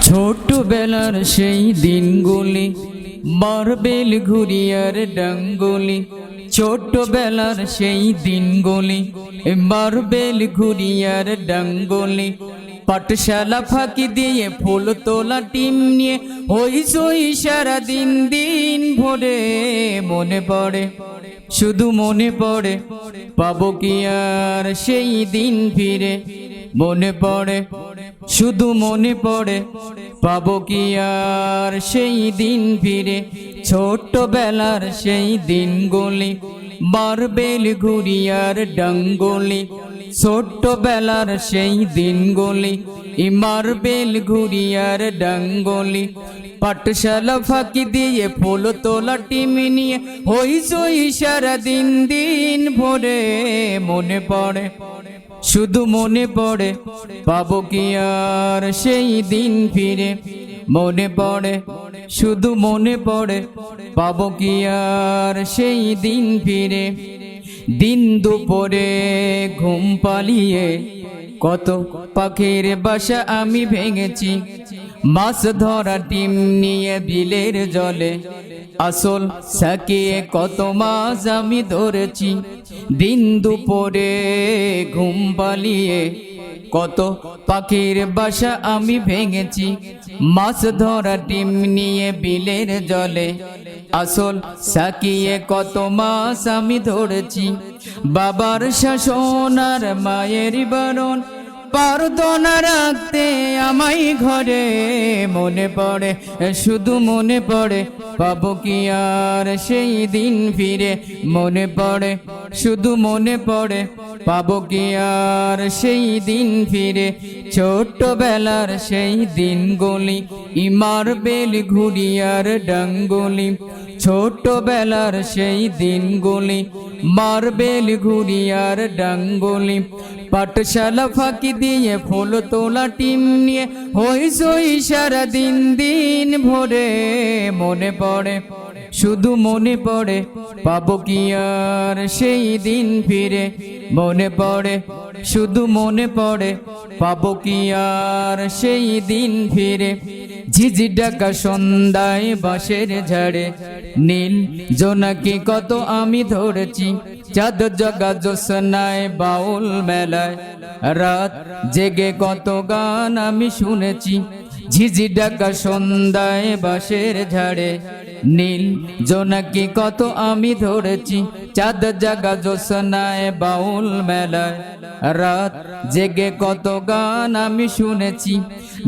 ছোটবেলার সেই দিনগুলি মার্বেল ঘুরিয়ার ডাঙ্গুলি। ছোটবেলার সেই দিনগুলি মার্বেল ঘুরিয়ার ডাঙ্গুলি। পাঠশালা ফাঁকি দিয়ে ফুল তোলা টিম নিয়ে হইচই সারা দিন দিন ভরে। মনে পড়ে, শুধু মনে পড়ে, পাবো কি আর সেই দিন ফিরে? মনে পড়ে, শুধু মনে পড়ে, পাবো কি আর সেই দিন ফিরে? ছোটবেলার সেই দিনগুলি মার্বেল ঘুরিয়ার ডাঙ্গুলি। ছোটবেলার সেই দিনগুলি মার্বেল ঘুরিয়ার ডাঙ্গুলি। পাঠশালা ফাঁকি দিয়ে ফুল তোলা টিম নিয়ে হইচই সারা দিন দিন ভরে। মনে পড়ে, শুধু মনে পড়ে, পাবো কি আর সেই দিন ফিরে? মনে পড়ে, শুধু মনে পড়ে, পাবো কি আর সেই দিন ফিরে? দিন দুপুরে ঘুম পালিয়ে কত পাখির বাসা আমি ভেঙেছি। মাছ ধরা টিম নিয়ে বিলের জলে আসল সাকিয়ে কত মাছ আমি ধরেছি। দিন দুপুরে ঘুম পালিয়ে কত পাখির বাসা আমি ভেঙেছি। মাছ ধরা টিম নিয়ে বিলের জলে আসল সাকিয়ে কত মাছ আমি ধরেছি। বাবার শাসন আর মায়ের বারণ পারতো না রাখতে আমায় ঘরে। মনে পড়ে, শুধু মনে পড়ে, পাবো কি আর সেই দিন ফিরে? মনে পড়ে, শুধু মনে পড়ে, পাবো কি আর সেই দিন ফিরে? ছোটবেলার সেই দিনগুলি মার্বেল ঘুরিয়ার ডাঙ্গুলি। ছোটবেলার সেই দিনগুলি মার্বেল ঘুরিয়ার ডাঙ্গুলি। পাঠশালা ফাঁকি দিয়ে ফুল তোলা টিম নিয়ে হইচই সারা দিন দিন ভরে। মনে পড়ে, শুধু মনে পড়ে, পাবো কি আর সেই দিন ফিরে? মনে পড়ে, শুধু মনে পড়ে, পাবো কি আর সেই দিন ফিরে? ঝিঝি ডাকা সন্ধ্যায় বাঁশের ঝাড়ে নীল জোনাকি কত আমি ধরেছি। চাঁদ জগা জ্যোৎস্নায় বাউল মেলায় রাত জেগে কত গান আমি শুনেছি। ঝিঝি ডাকা সন্ধ্যায় বাঁশের ঝাড়ে নীল জোনাকি কত আমি ধরেছি। চাঁদ জাগা জ্যোৎস্নায় বাউল মেলায় রাত জেগে কত গান আমি শুনেছি।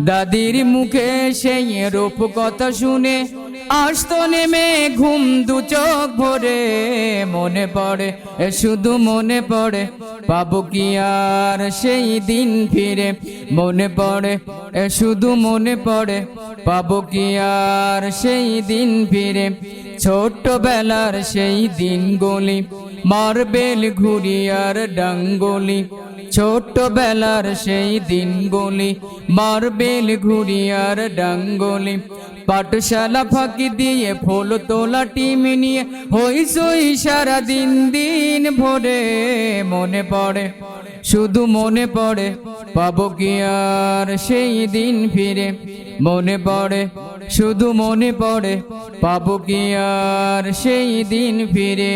দাদির মুখে সেই রূপ কথা শুনে আসতো নেমে ঘুম দু চোখ ভরে। মনে পড়ে, শুধু মনে পড়ে, পাবো কি আর সেই দিন ফিরে? মনে পড়ে, শুধু মনে পড়ে, পাবো কি আর সেই দিন ফিরে? ছোটবেলার সেই দিনগুলি মার্বেল ঘুরিয়ার ডাঙ্গুলি। ছোটবেলার সেই দিনগুলি মার্বেল ঘুরিয়ার ডাঙ্গুলি। পাঠশালা ফাঁকি দিয়ে ফুল তোলা টিম নিয়ে হইচই সারা দিন দিন ভরে। মনে পড়ে, শুধু মনে পড়ে, পাবো কি আর সেই দিন ফিরে? মনে পড়ে, শুধু মনে পড়ে, পাবো কি আর সেই দিন ফিরে?